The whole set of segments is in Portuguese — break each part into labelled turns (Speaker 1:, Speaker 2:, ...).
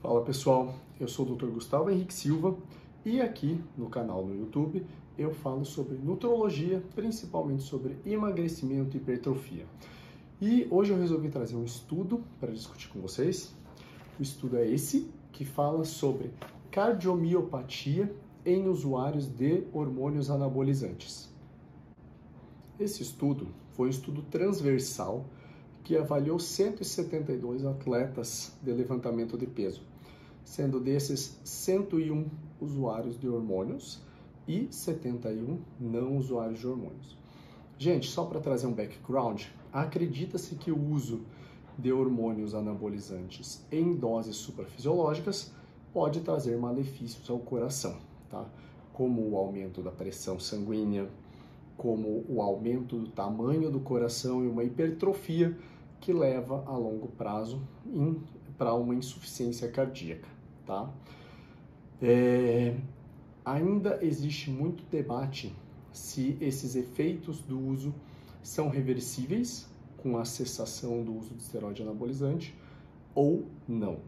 Speaker 1: Fala pessoal, eu sou o Dr. Gustavo Henrique Silva e aqui no canal no YouTube eu falo sobre nutrologia, principalmente sobre emagrecimento e hipertrofia. E hoje eu resolvi trazer um estudo para discutir com vocês. O estudo é esse, que fala sobre cardiomiopatia em usuários de hormônios anabolizantes. Esse estudo foi um estudo transversal que avaliou 172 atletas de levantamento de peso, sendo desses 101 usuários de hormônios e 71 não usuários de hormônios. Gente, só para trazer um background, acredita-se que o uso de hormônios anabolizantes em doses suprafisiológicas pode trazer malefícios ao coração, tá? Como o aumento da pressão sanguínea, como o aumento do tamanho do coração e uma hipertrofia que leva a longo prazo para uma insuficiência cardíaca, tá? Ainda existe muito debate se esses efeitos do uso são reversíveis com a cessação do uso de esteroide anabolizante ou não.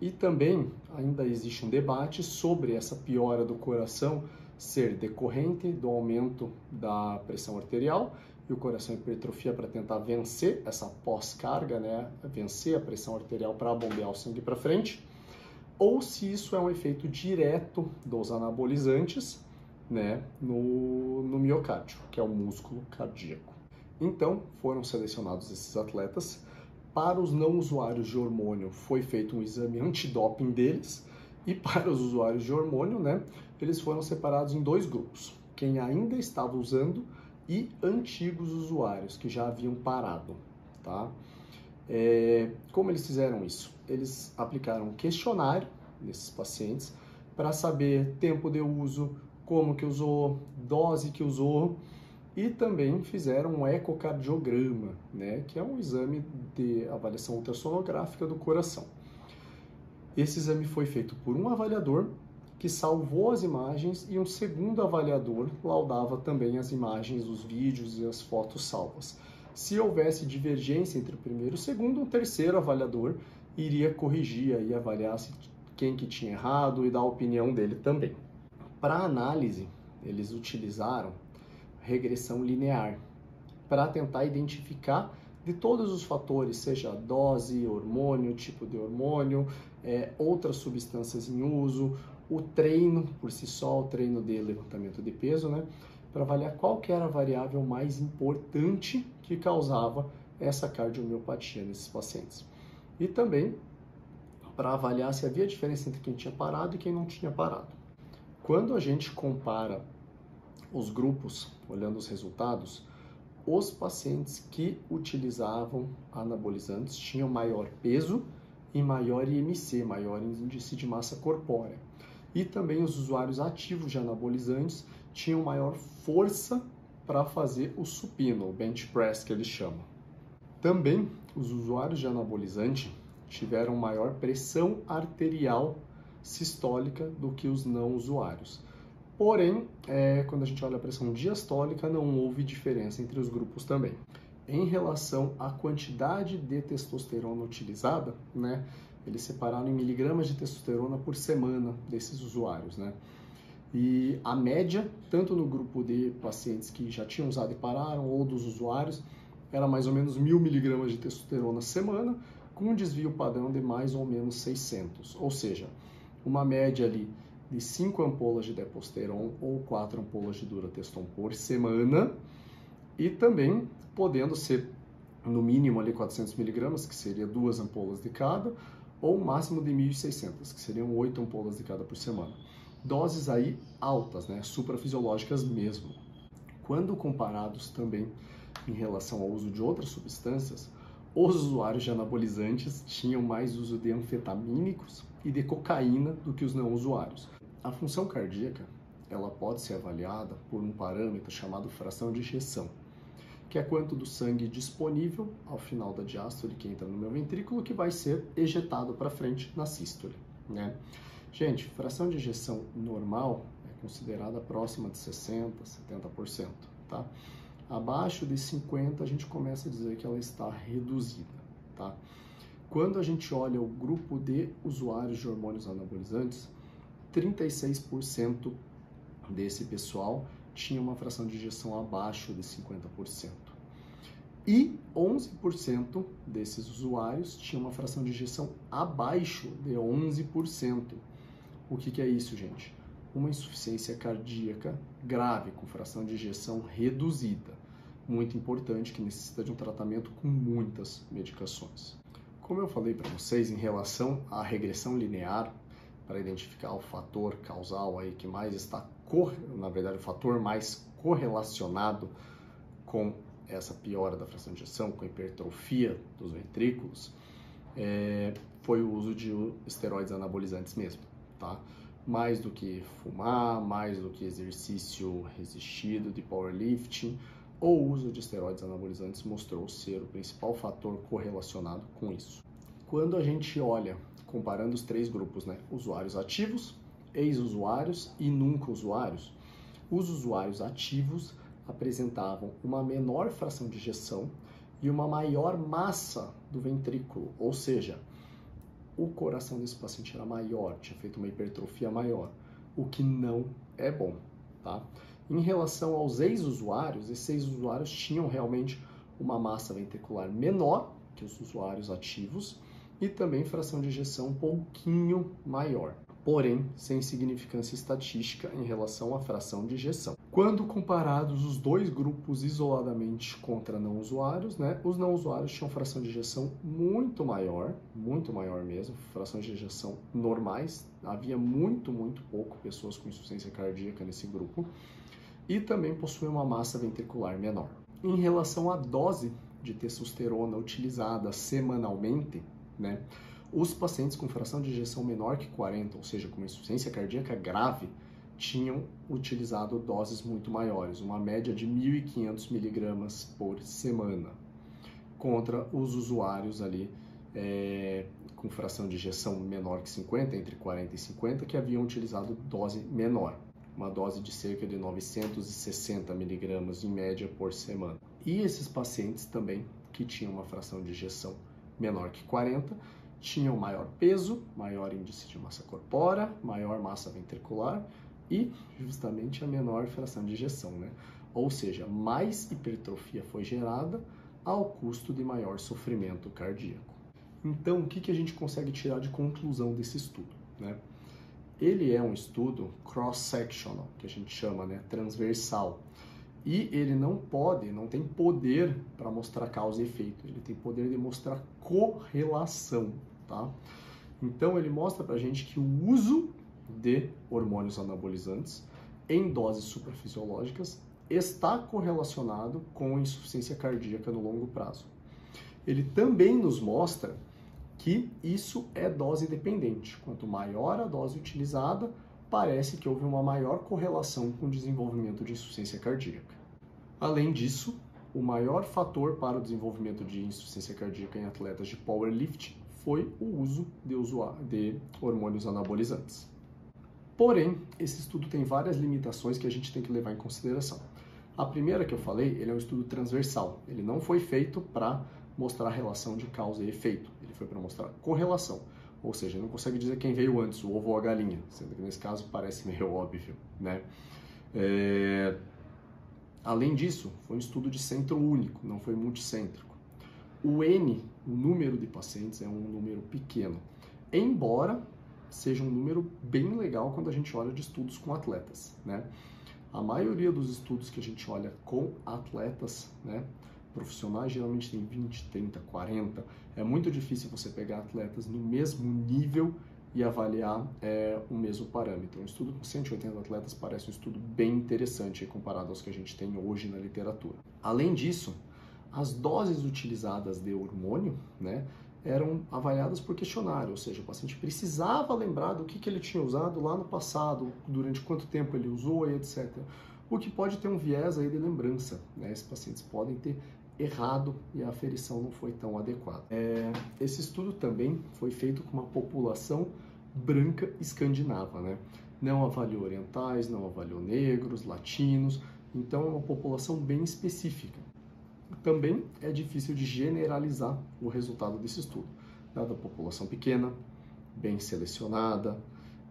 Speaker 1: E também ainda existe um debate sobre essa piora do coração ser decorrente do aumento da pressão arterial e o coração hipertrofia para tentar vencer essa pós-carga, né? Vencer a pressão arterial para bombear o sangue para frente, ou se isso é um efeito direto dos anabolizantes, né? No miocárdio, que é o músculo cardíaco. Então, foram selecionados esses atletas. Para os não usuários de hormônio, foi feito um exame antidoping deles, e para os usuários de hormônio, né, eles foram separados em dois grupos, quem ainda estava usando e antigos usuários que já haviam parado, tá? Como eles fizeram isso? Eles aplicaram um questionário nesses pacientes para saber tempo de uso, como que usou, dose que usou, e também fizeram um ecocardiograma, né, que é um exame de avaliação ultrassonográfica do coração. Esse exame foi feito por um avaliador que salvou as imagens e um segundo avaliador laudava também as imagens, os vídeos e as fotos salvas. Se houvesse divergência entre o primeiro e o segundo, um terceiro avaliador iria corrigir e avaliar quem que tinha errado e dar a opinião dele também. Para análise, eles utilizaram regressão linear para tentar identificar de todos os fatores, seja dose, hormônio, tipo de hormônio, outras substâncias em uso, o treino por si só, o treino de levantamento de peso, né? Para avaliar qual que era a variável mais importante que causava essa cardiomiopatia nesses pacientes. E também para avaliar se havia diferença entre quem tinha parado e quem não tinha parado. Quando a gente compara os grupos, olhando os resultados, os pacientes que utilizavam anabolizantes tinham maior peso e maior IMC, maior índice de massa corpórea. E também os usuários ativos de anabolizantes tinham maior força para fazer o supino, o bench press que eles chamam. Também os usuários de anabolizante tiveram maior pressão arterial sistólica do que os não usuários. Porém, quando a gente olha a pressão diastólica, não houve diferença entre os grupos também. Em relação à quantidade de testosterona utilizada, né, eles separaram em miligramas de testosterona por semana desses usuários, né? E a média, tanto no grupo de pacientes que já tinham usado e pararam, ou dos usuários, era mais ou menos 1000 miligramas de testosterona semana, com um desvio padrão de mais ou menos 600, ou seja, uma média ali de 5 ampolas de Deposteron ou 4 ampolas de Durateston por semana, e também podendo ser no mínimo ali 400 miligramas, que seria 2 ampolas de cada, ou um máximo de 1.600, que seriam 8 ampolas de cada por semana. Doses aí altas, né, suprafisiológicas mesmo. Quando comparados também em relação ao uso de outras substâncias, os usuários de anabolizantes tinham mais uso de anfetamínicos e de cocaína do que os não usuários. A função cardíaca, ela pode ser avaliada por um parâmetro chamado fração de ejeção, que é quanto do sangue disponível ao final da diástole que entra no meu ventrículo que vai ser ejetado para frente na sístole, né? Gente, fração de ejeção normal é considerada próxima de 60%, 70%, tá? Abaixo de 50% a gente começa a dizer que ela está reduzida, tá? Quando a gente olha o grupo de usuários de hormônios anabolizantes, 36% desse pessoal tinha uma fração de ejeção abaixo de 50%. E 11% desses usuários tinham uma fração de ejeção abaixo de 11%. O que é isso, gente? Uma insuficiência cardíaca grave, com fração de ejeção reduzida. Muito importante, que necessita de um tratamento com muitas medicações. Como eu falei para vocês, em relação à regressão linear, para identificar o fator causal aí que mais está, na verdade, o fator mais correlacionado com essa piora da fração de ejeção, com a hipertrofia dos ventrículos, foi o uso de esteroides anabolizantes mesmo, tá? Mais do que fumar, mais do que exercício resistido de powerlifting, o uso de esteroides anabolizantes mostrou ser o principal fator correlacionado com isso. Quando a gente olha, comparando os três grupos, né, usuários ativos, ex-usuários e nunca usuários, os usuários ativos apresentavam uma menor fração de ejeção e uma maior massa do ventrículo, ou seja, o coração desse paciente era maior, tinha feito uma hipertrofia maior, o que não é bom, tá? Em relação aos ex-usuários, esses ex-usuários tinham realmente uma massa ventricular menor que os usuários ativos e também fração de ejeção um pouquinho maior, porém sem significância estatística em relação à fração de ejeção. Quando comparados os dois grupos isoladamente contra não usuários, né, os não usuários tinham fração de ejeção muito maior mesmo, fração de ejeção normais, havia muito pouco pessoas com insuficiência cardíaca nesse grupo, e também possuem uma massa ventricular menor. Em relação à dose de testosterona utilizada semanalmente, né, os pacientes com fração de ejeção menor que 40, ou seja, com insuficiência cardíaca grave, tinham utilizado doses muito maiores, uma média de 1.500 miligramas por semana, contra os usuários ali com fração de ejeção menor que 50, entre 40 e 50, que haviam utilizado dose menor, uma dose de cerca de 960 miligramas em média por semana. E esses pacientes também, que tinham uma fração de ejeção menor que 40, tinham maior peso, maior índice de massa corpórea, maior massa ventricular e justamente a menor fração de ejeção, né? Ou seja, mais hipertrofia foi gerada ao custo de maior sofrimento cardíaco. Então, o que a gente consegue tirar de conclusão desse estudo, né? Ele é um estudo cross-sectional, que a gente chama, né, transversal. E ele não tem poder para mostrar causa e efeito, ele tem poder de mostrar correlação, tá? Então ele mostra pra gente que o uso de hormônios anabolizantes em doses suprafisiológicas está correlacionado com a insuficiência cardíaca no longo prazo. Ele também nos mostra que isso é dose dependente. Quanto maior a dose utilizada, parece que houve uma maior correlação com o desenvolvimento de insuficiência cardíaca. Além disso, o maior fator para o desenvolvimento de insuficiência cardíaca em atletas de powerlifting foi o uso de hormônios anabolizantes. Porém, esse estudo tem várias limitações que a gente tem que levar em consideração. A primeira que eu falei, ele é um estudo transversal. Ele não foi feito para mostrar a relação de causa e efeito. Ele foi para mostrar correlação. Ou seja, não consegue dizer quem veio antes, o ovo ou a galinha, sendo que nesse caso parece meio óbvio, né? Além disso, foi um estudo de centro único, não foi multicêntrico. O N, o número de pacientes, é um número pequeno, embora seja um número bem legal quando a gente olha de estudos com atletas, né? A maioria dos estudos que a gente olha com atletas, né, profissionais, geralmente tem 20, 30, 40. É muito difícil você pegar atletas no mesmo nível e avaliar o mesmo parâmetro. Um estudo com 180 atletas parece um estudo bem interessante comparado aos que a gente tem hoje na literatura. Além disso, as doses utilizadas de hormônio, né, eram avaliadas por questionário, ou seja, o paciente precisava lembrar do que ele tinha usado lá no passado, durante quanto tempo ele usou e etc. O que pode ter um viés aí de lembrança, né? Esses pacientes podem ter errado e a aferição não foi tão adequada. Esse estudo também foi feito com uma população branca escandinava, né? Não avaliou orientais, não avaliou negros, latinos, então é uma população bem específica. Também é difícil de generalizar o resultado desse estudo. dada a população pequena, bem selecionada,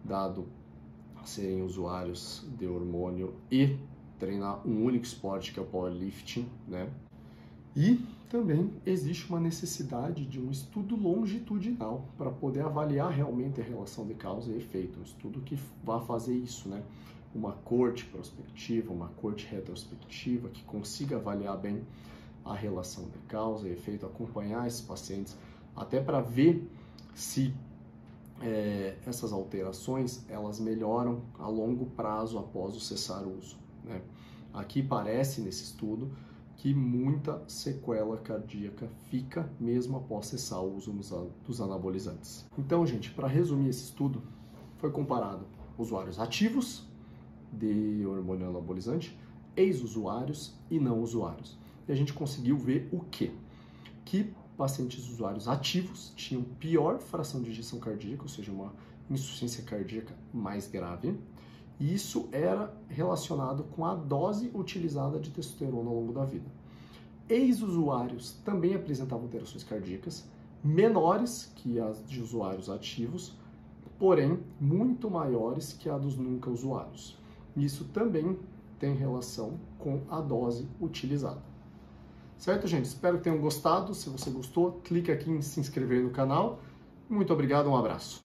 Speaker 1: dado serem usuários de hormônio e treinar um único esporte, que é o powerlifting, né? E também existe uma necessidade de um estudo longitudinal para poder avaliar realmente a relação de causa e efeito, um estudo que vá fazer isso, né? Uma corte prospectiva, uma corte retrospectiva, que consiga avaliar bem a relação de causa e efeito, acompanhar esses pacientes, até para ver se essas alterações elas melhoram a longo prazo após o cessar o uso, né? Aqui parece nesse estudo que muita sequela cardíaca fica mesmo após cessar o uso dos anabolizantes. Então, gente, para resumir esse estudo, foi comparado usuários ativos de hormônio anabolizante, ex-usuários e não usuários. E a gente conseguiu ver o quê? Que pacientes usuários ativos tinham pior fração de ejeção cardíaca, ou seja, uma insuficiência cardíaca mais grave, e isso era relacionado com a dose utilizada de testosterona ao longo da vida. Ex-usuários também apresentavam alterações cardíacas menores que as de usuários ativos, porém muito maiores que a dos nunca usuários. Isso também tem relação com a dose utilizada. Certo, gente? Espero que tenham gostado. Se você gostou, clique aqui em se inscrever no canal. Muito obrigado, um abraço.